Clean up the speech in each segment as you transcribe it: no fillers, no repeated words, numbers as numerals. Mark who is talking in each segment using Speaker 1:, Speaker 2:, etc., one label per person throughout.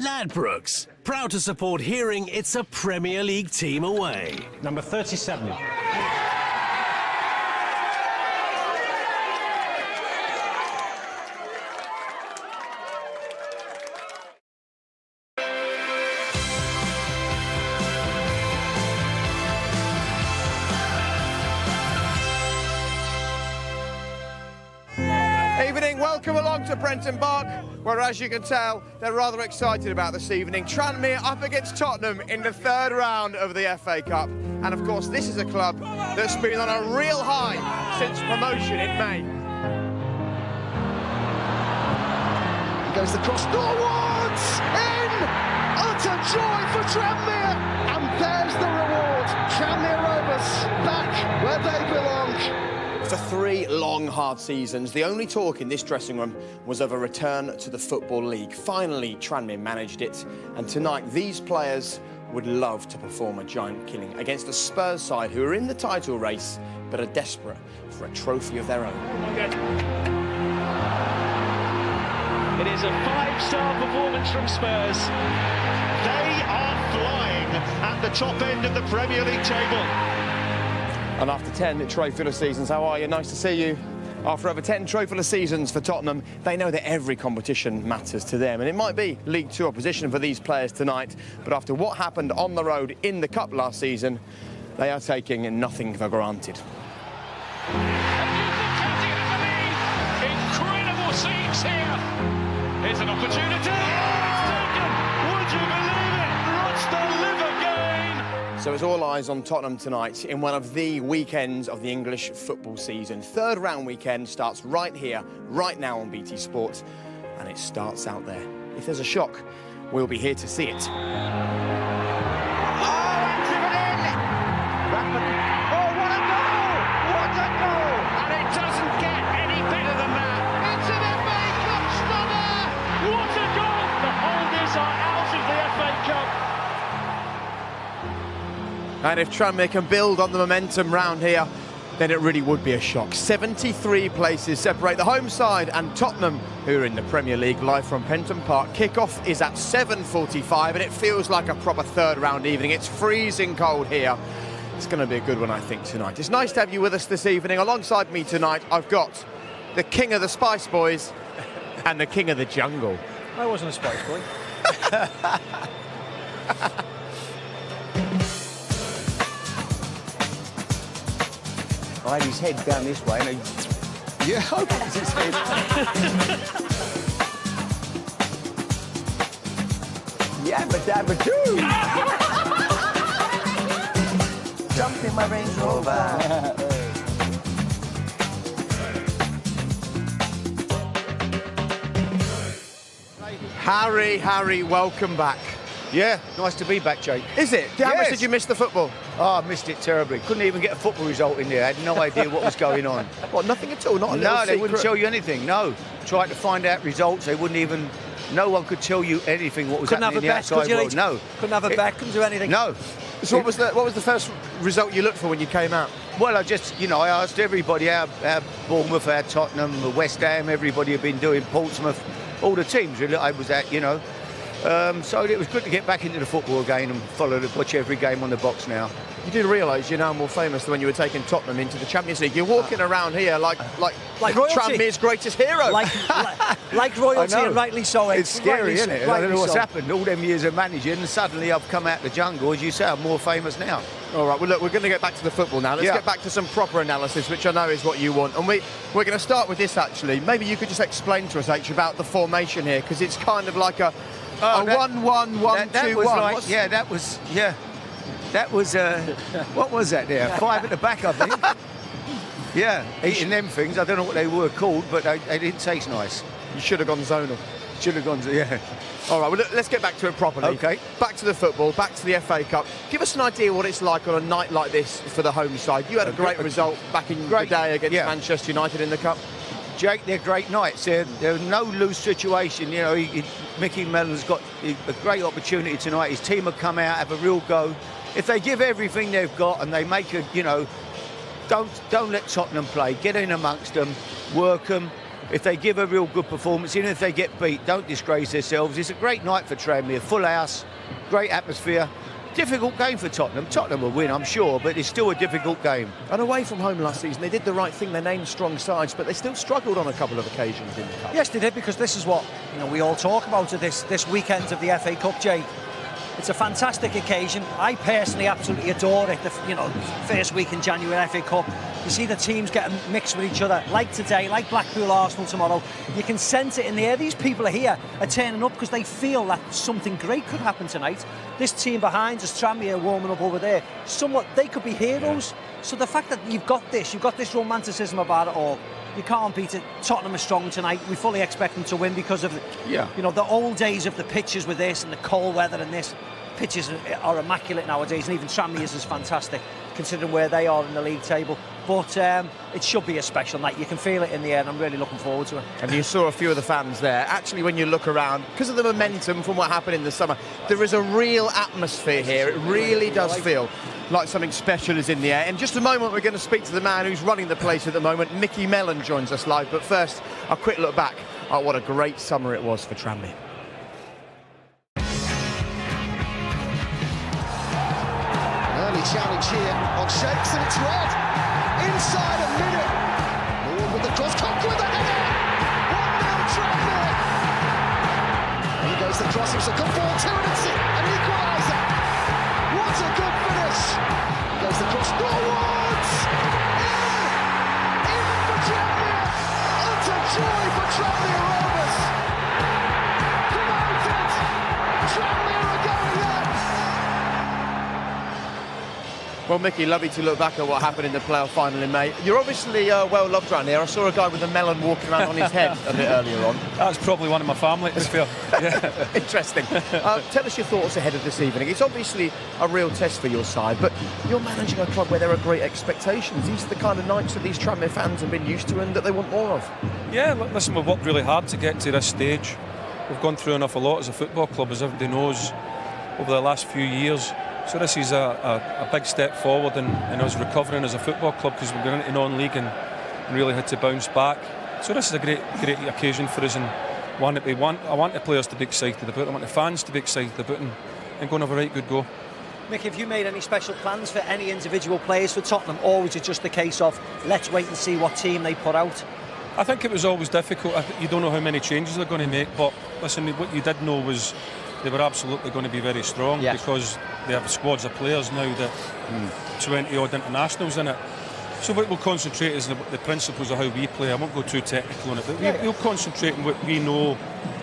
Speaker 1: Ladbrokes, proud to support hearing it's a Premier League team away.
Speaker 2: Number 37.
Speaker 3: Evening, welcome along to Prenton Park, where, as you can tell, they're rather excited about this evening. Tranmere up against Tottenham in the third round of the FA Cup. And of course, this is a club that's been on a real high since promotion in May.
Speaker 4: Goes the cross norwards, in! Utter joy for Tranmere, and there's the reward. Tranmere Rovers back where they belong.
Speaker 3: After 3 long, hard seasons, the only talk in this dressing room was of a return to the Football League. Finally, Tranmere managed it, and tonight these players would love to perform a giant killing against a Spurs side who are in the title race but are desperate for a trophy of their own.
Speaker 5: It is a 5-star performance from Spurs. They are flying at the top end of the Premier League table.
Speaker 3: And after 10 trophyless seasons, how are you? Nice to see you. After over 10 trophyless seasons for Tottenham, they know that every competition matters to them. And it might be League 2 opposition for these players tonight, but after what happened on the road in the Cup last season, they are taking nothing for granted.
Speaker 5: Incredible scenes here. Here's an opportunity. It's taken. Would you believe it? Rots the liver gain.
Speaker 3: So it's all eyes on Tottenham tonight in one of the weekends of the English football season. Third round weekend starts right here, right now on BT Sport, and it starts out there. If there's a shock, we'll be here to see it. And if Tranmere can build on the momentum round here, then it really would be a shock. 73 places separate the home side and Tottenham, who are in the Premier League, live from Prenton Park. Kick-off is at 7:45 and it feels like a proper third round evening. It's freezing cold here. It's going to be a good one, I think, tonight. It's nice to have you with us this evening. Alongside me tonight, I've got the king of the Spice Boys and the king of the jungle.
Speaker 2: I wasn't a Spice Boy.
Speaker 6: I had his head down this way, and yeah, I hope it's his head. Yabba dabba doo! Jumped in my Range Rover.
Speaker 3: Harry, welcome back.
Speaker 6: Yeah, nice to be back, Jake.
Speaker 3: Is it? How much did you miss the football?
Speaker 6: Oh, I missed it terribly. Couldn't even get a football result in there. I had no idea what was going on.
Speaker 3: What, nothing at all? Not a little
Speaker 6: No, they
Speaker 3: secret?
Speaker 6: wouldn't tell you anything, no. Tried to find out results, they wouldn't even... No one could tell you anything what was happening in the outside world. No.
Speaker 7: Couldn't have a Beckhams or anything?
Speaker 6: No.
Speaker 3: So what was the first result you looked for when you came out?
Speaker 6: Well, I just, I asked everybody, how Bournemouth, how Tottenham, West Ham, everybody had been doing, Portsmouth, all the teams really I was at, So it was good to get back into the football again and watch every game on the box now.
Speaker 3: You did realise you're now more famous than when you were taking Tottenham into the Champions League. You're walking around here like
Speaker 7: royalty.
Speaker 3: Tranmere's greatest hero.
Speaker 7: Like royalty, and rightly so.
Speaker 6: It's scary, isn't it? I don't know what's happened. All them years of managing, and suddenly I've come out the jungle. As you say, I'm more famous now.
Speaker 3: All right, well, look, we're going to get back to the football now. Let's get back to some proper analysis, which I know is what you want. And we're going to start with this, actually. Maybe you could just explain to us, H, about the formation here, because it's kind of like a 1-1-1-2-1.
Speaker 6: That was what was that there? 5 at the back, I think. Yeah, eating them things. I don't know what they were called, but they didn't taste nice.
Speaker 3: You should have gone zonal.
Speaker 6: Should have gone, yeah.
Speaker 3: All right, well, let's get back to it properly.
Speaker 6: Okay.
Speaker 3: Back to the football, back to the FA Cup. Give us an idea what it's like on a night like this for the home side. You had a great result back in the day against Manchester United in the Cup.
Speaker 6: Jake, they're great nights. There's no loose situation. Mickey Mellon's got a great opportunity tonight. His team have come out, have a real go. If they give everything they've got and they make don't let Tottenham play. Get in amongst them, work them, if they give a real good performance, even if they get beat, don't disgrace themselves. It's a great night for Tranmere, full house, great atmosphere. Difficult game for Tottenham. Tottenham will win, I'm sure, but it's still a difficult game.
Speaker 3: And away from home last season, they did the right thing. They named strong sides, but they still struggled on a couple of occasions in the cup.
Speaker 7: Yes, they did, because this is what we all talk about at this weekend of the FA Cup, Jay. It's a fantastic occasion. I personally absolutely adore it. First week in January FA Cup. You see the teams getting mixed with each other, like today, like Blackpool, Arsenal tomorrow. You can sense it in the air. These people are here, are turning up because they feel that something great could happen tonight. This team behind us, Tranmere, warming up over there, they could be heroes. So the fact that you've got this romanticism about it all, you can't beat it. Tottenham are strong tonight. We fully expect them to win because of the old days of the pitches with this and the cold weather and this. Pitches are immaculate nowadays, and even Tranmere's is fantastic considering where they are in the league table. But it should be a special night. You can feel it in the air, and I'm really looking forward to it.
Speaker 3: And you saw a few of the fans there. Actually, when you look around, because of the momentum from what happened in the summer, there is a real atmosphere here. It really does feel like something special is in the air. In just a moment, we're going to speak to the man who's running the place at the moment. Mickey Mellon joins us live. But first, a quick look back at what a great summer it was for Tranmere.
Speaker 4: Early challenge here on Shakes, and it's red. Inside a minute. Moore with the cross, Cook with the header. 1-0 Tranmere. Here goes the cross, it's a good ball to it, it's an equaliser. What a good finish. Here goes the cross, Norwood's in for Tranmere. Utter joy for Tranmere Rovers. Promoted. Tranmere are going there.
Speaker 3: Well, Mickey, lovely to look back at what happened in the playoff final in May. You're obviously well loved around here. I saw a guy with a melon walking around on his head a bit earlier on.
Speaker 2: That's probably one of my family, to be fair. Yeah.
Speaker 3: Interesting. Tell us your thoughts ahead of this evening. It's obviously a real test for your side, but you're managing a club where there are great expectations. These are the kind of nights that these Tranmere fans have been used to and that they want more of.
Speaker 2: Yeah, listen, we've worked really hard to get to this stage. We've gone through an awful lot as a football club, as everybody knows, over the last few years. So this is a big step forward in us recovering as a football club, because we've gone into non-league and really had to bounce back. So this is a great occasion for us, and one that I want the players to be excited about, I want the fans to be excited about, and go and have a right good go.
Speaker 7: Mick, have you made any special plans for any individual players for Tottenham, or was it just the case of let's wait and see what team they put out?
Speaker 2: I think it was always difficult. You don't know how many changes they're going to make, but listen, what you did know was they were absolutely going to be very strong, because they have squads of players now that 20 odd internationals in it. So what we'll concentrate is the principles of how we play. I won't go too technical on it, but we'll concentrate on what we know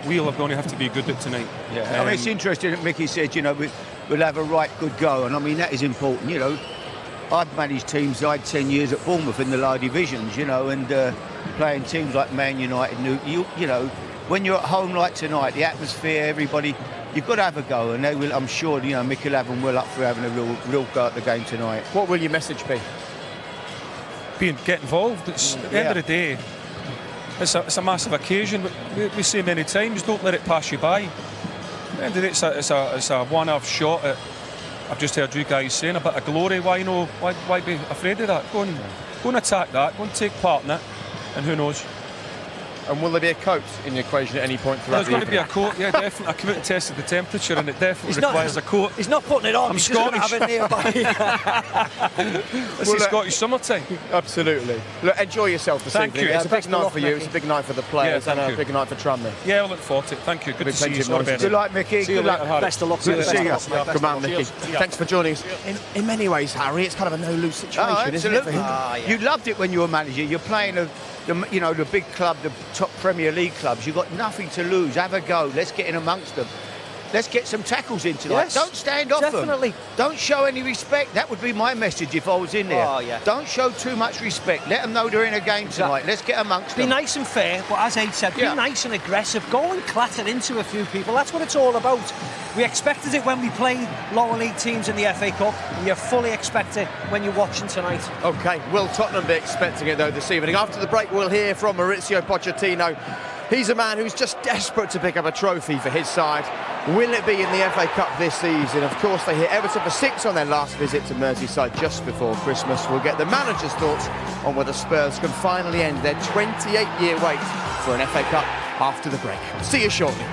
Speaker 2: we're going to have to be good at tonight.
Speaker 6: I mean, it's interesting that Mickey said, we'll have a right good go, and I mean that is important. I've managed teams. I had 10 years at Bournemouth in the lower divisions, and playing teams like Man United. When you're at home like tonight, the atmosphere, everybody, you've got to have a go, and they will. I'm sure, Mickey Lavin will up for having a real go at the game tonight.
Speaker 3: What will your message be?
Speaker 2: Get involved. At the end of the day, it's a massive occasion. We say many times, don't let it pass you by. At the end of the day, it's a one-off shot at, I've just heard you guys saying, a bit of glory. Why be afraid of that? Go and attack that. Go and take part in it, and who knows.
Speaker 3: And will there be a coat in the equation at any point throughout the evening?
Speaker 2: There's going to be a coat, yeah, definitely. I come out and tested the temperature, and it definitely requires a coat.
Speaker 7: He's not putting it on,
Speaker 2: I'm Scottish.
Speaker 7: Just have it nearby.
Speaker 2: This is Scottish summertime.
Speaker 3: Absolutely. Look, enjoy yourself this evening.
Speaker 2: Thank you.
Speaker 3: It's a big night for you, it's a big night for the players, and a big night for Tranmere.
Speaker 2: Yeah, we'll look forward to it. Thank you. Good to see you.
Speaker 6: Good luck, Mickey.
Speaker 2: Good luck.
Speaker 7: Best of luck.
Speaker 3: Good to see you. Come on, Mickey. Thanks for joining us. In many ways, Harry, it's kind of a no-lose situation, isn't it, for him?
Speaker 6: You loved it when you were manager. You're playing the big club, the top Premier League clubs. You've got nothing to lose. Have a go. Let's get in amongst them. Let's get some tackles in tonight.
Speaker 7: Yes,
Speaker 6: don't stand off
Speaker 7: definitely.
Speaker 6: them. Don't show any respect. That would be my message if I was in there.
Speaker 7: Oh, yeah.
Speaker 6: Don't show too much respect. Let them know they're in a game tonight. Let's get amongst them.
Speaker 7: Be nice and fair, but as Aid said, be nice and aggressive. Go and clatter into a few people. That's what it's all about. We expected it when we played lower league teams in the FA Cup, and you fully expect it when you're watching tonight.
Speaker 3: OK, will Tottenham be expecting it, though, this evening? After the break, we'll hear from Maurizio Pochettino. He's a man who's just desperate to pick up a trophy for his side. Will it be in the FA Cup this season? Of course, they hit Everton for 6 on their last visit to Merseyside just before Christmas. We'll get the manager's thoughts on whether Spurs can finally end their 28-year wait for an FA Cup after the break. See you shortly.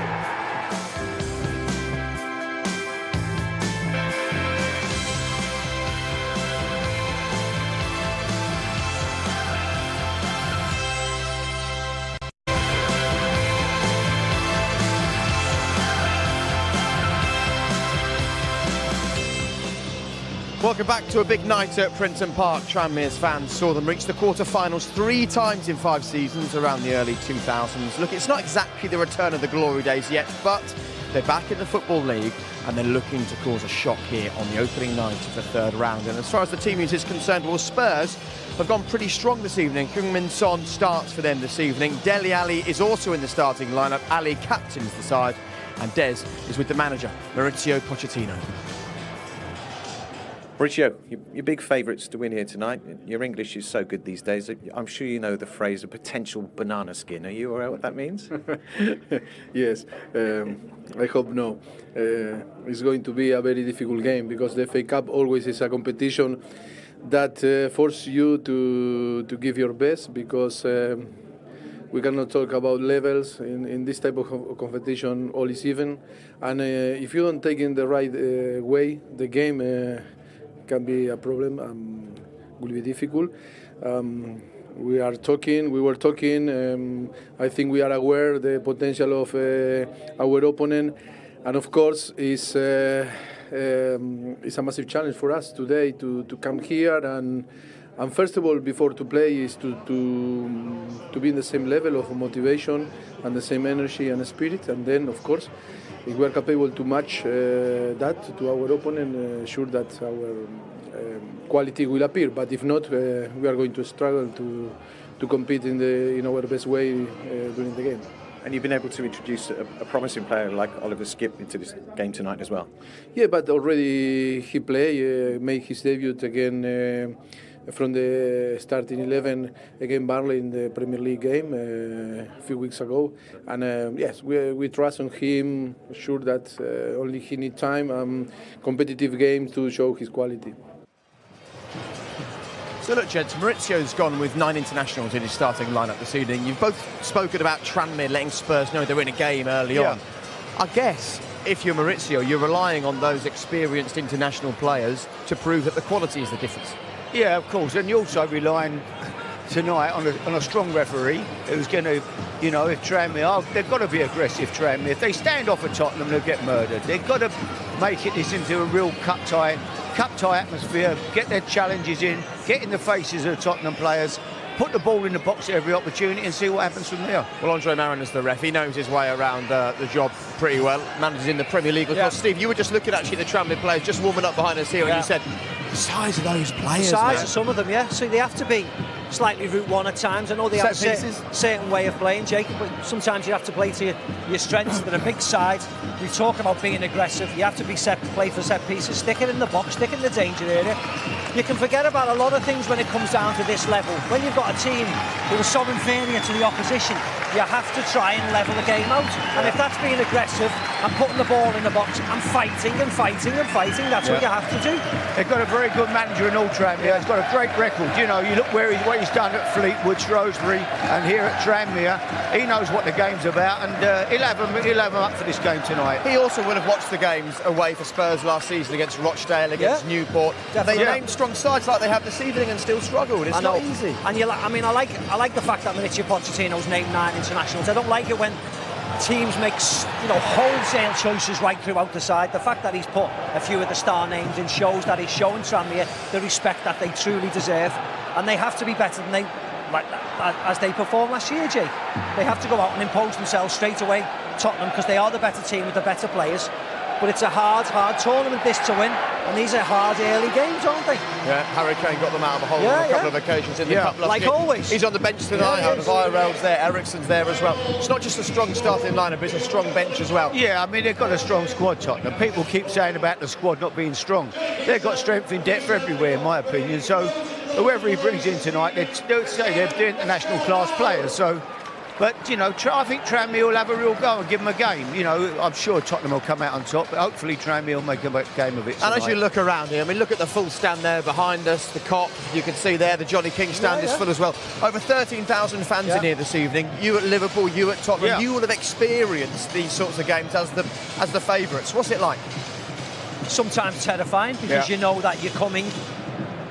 Speaker 3: Welcome back to a big night at Printon Park. Tranmere's fans saw them reach the quarter-finals 3 times in 5 seasons around the early 2000s. Look, it's not exactly the return of the glory days yet, but they're back in the Football League and they're looking to cause a shock here on the opening night of the 3rd round. And as far as the team is concerned, well, Spurs have gone pretty strong this evening. Heung-min Son starts for them this evening. Dele Alli is also in the starting lineup. Ali captains the side, and Des is with the manager, Maurizio Pochettino.
Speaker 8: Mauricio, you're big favourites to win here tonight. Your English is so good these days. I'm sure you know the phrase "a potential banana skin." Are you aware what that means?
Speaker 9: Yes, I hope no. It's going to be a very difficult game because the FA Cup always is a competition that forces you to give your best, because we cannot talk about levels in this type of competition. All is even, and if you don't take in the right way, the game can be a problem, will be difficult. We were talking, I think we are aware the potential of our opponent, and of course it's a massive challenge for us today to come here and first of all, before to play, is to be in the same level of motivation and the same energy and spirit, and then of course, if we are capable to match that to our opponent, sure that our quality will appear. But if not, we are going to struggle to compete in our best way during the game.
Speaker 8: And you've been able to introduce a promising player like Oliver Skipp into this game tonight as well.
Speaker 9: Yeah, but already he made his debut again from the starting 11 against Burnley in the Premier League game a few weeks ago. And yes, we trust on him, sure that only he needs time, competitive games to show his quality.
Speaker 3: So look, gents, Maurizio's gone with 9 internationals in his starting lineup this evening. You've both spoken about Tranmere letting Spurs know they're in a game early on. I guess if you're Maurizio, you're relying on those experienced international players to prove that the quality is the difference.
Speaker 6: Yeah, of course, and you're also relying tonight on a strong referee who's going to, you know, if Tranmere, they've got to be aggressive, Tranmere. If they stand off at Tottenham, they'll get murdered. They've got to make this into a real cup-tie atmosphere, get their challenges in, get in the faces of the Tottenham players, put the ball in the box at every opportunity and see what happens from there.
Speaker 3: Well, Andre Mariner's the ref. He knows his way around the job pretty well. Manages in the Premier League. Of course, Steve, you were just looking actually at the Tranmere players just warming up behind us here, and you said, the size of those players,
Speaker 7: the size of some of them, yeah. So they have to be slightly route one at times. I know they have a certain way of playing, Jacob, but sometimes you have to play to your strengths. They're a big side. We talk about being aggressive. You have to be play for set pieces, stick it in the box, stick it in the danger area. You can forget about a lot of things when it comes down to this level. When you've got a team who is so inferior to the opposition, you have to try and level the game out. And if that's being aggressive and putting the ball in the box and fighting, that's what you have to do.
Speaker 6: They've got a very good manager in all Tranmere. He's got a great record. You know, you look what he's done at Fleetwood, Shrewsbury, and here at Tranmere. He knows what the game's about, and he'll have them up for this game tonight.
Speaker 3: He also would have watched the games away for Spurs last season against Rochdale, against Newport. They named strong sides like they have this evening and still struggled. It's not easy.
Speaker 7: And I like the fact that Maurizio Pochettino's named 9 internationals. I don't like it when teams make wholesale choices right throughout the side. The fact that he's put a few of the star names in shows that he's showing Tranmere the respect that they truly deserve, and they have to be better than as they performed last year, Jake. They have to go out and impose themselves straight away, Tottenham, because they are the better team with the better players. But it's a hard tournament this to win, and these are hard early games, aren't they?
Speaker 3: Yeah, Harry Kane got them out of a hole on a couple of occasions in the cup last year.
Speaker 7: Always.
Speaker 3: He's on the bench tonight. Alderweireld's there, Eriksen's there as well. It's not just a strong starting lineup, it's a strong bench as well.
Speaker 6: Yeah, I mean, they've got a strong squad, Tottenham. People keep saying about the squad not being strong. They've got strength in depth everywhere, in my opinion. So whoever he brings in tonight, they're international class players. So But, you know, I think Tranmere will have a real go and give them a game. You know, I'm sure Tottenham will come out on top, but hopefully Tranmere will make a game of it tonight.
Speaker 3: And as you look around here, I mean, look at the full stand there behind us, the Kop, you can see there, the Johnny King stand is full as well. Over 13,000 fans in here this evening. You at Liverpool, you at Tottenham, you will have experienced these sorts of games as the favourites. What's it like?
Speaker 7: Sometimes terrifying, because you know that you're coming.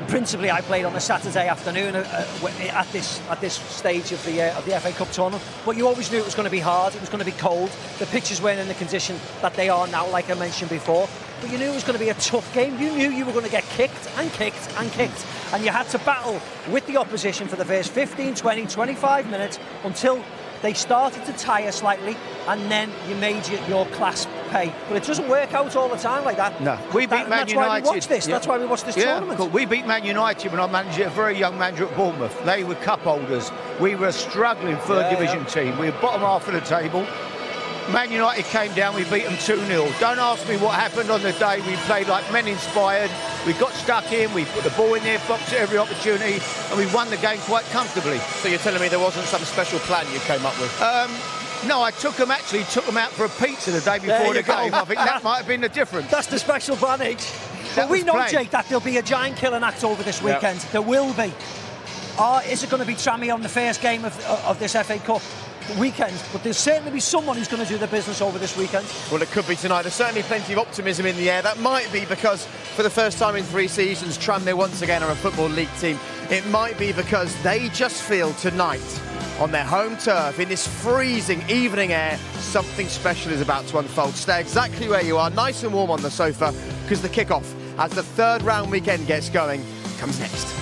Speaker 7: Principally, I played on a Saturday afternoon at this stage of the FA Cup tournament. But you always knew it was going to be hard. It was going to be cold. The pitches weren't in the condition that they are now, like I mentioned before. But you knew it was going to be a tough game. You knew you were going to get kicked and kicked and kicked, and you had to battle with the opposition for the first 15, 20, 25 minutes until they started to tire slightly, and then you made your class pay. But it doesn't work out all the time like that.
Speaker 6: No, we beat Man United.
Speaker 7: That's why we watch this. That's why we watch this tournament.
Speaker 6: Cool. We beat Man United when I managed a very young manager at Bournemouth. They were cup holders. We were a struggling third division team. We were bottom half of the table. Man United came down, we beat them 2-0. Don't ask me what happened on the day. We played like men inspired. We got stuck in, we put the ball in their box at every opportunity, and we won the game quite comfortably.
Speaker 3: So you're telling me there wasn't some special plan you came up with?
Speaker 6: No, I took them out for a pizza the day before the game. I think that might have been the difference.
Speaker 7: That's the special plan, But we know, Jake, that there'll be a giant killing act over this weekend. There will be. Is it going to be Tranmere on the first game of this FA Cup weekend? But there's certainly be someone who's going to do the business over this weekend.
Speaker 3: Well, it could be tonight. There's certainly plenty of optimism in the air. That might be because for the first time in 3 seasons, Tranmere once again are a Football League team. It might be because they just feel tonight, on their home turf, in this freezing evening air, something special is about to unfold. Stay exactly where you are, nice and warm on the sofa, because the kick-off, as the third round weekend gets going, comes next.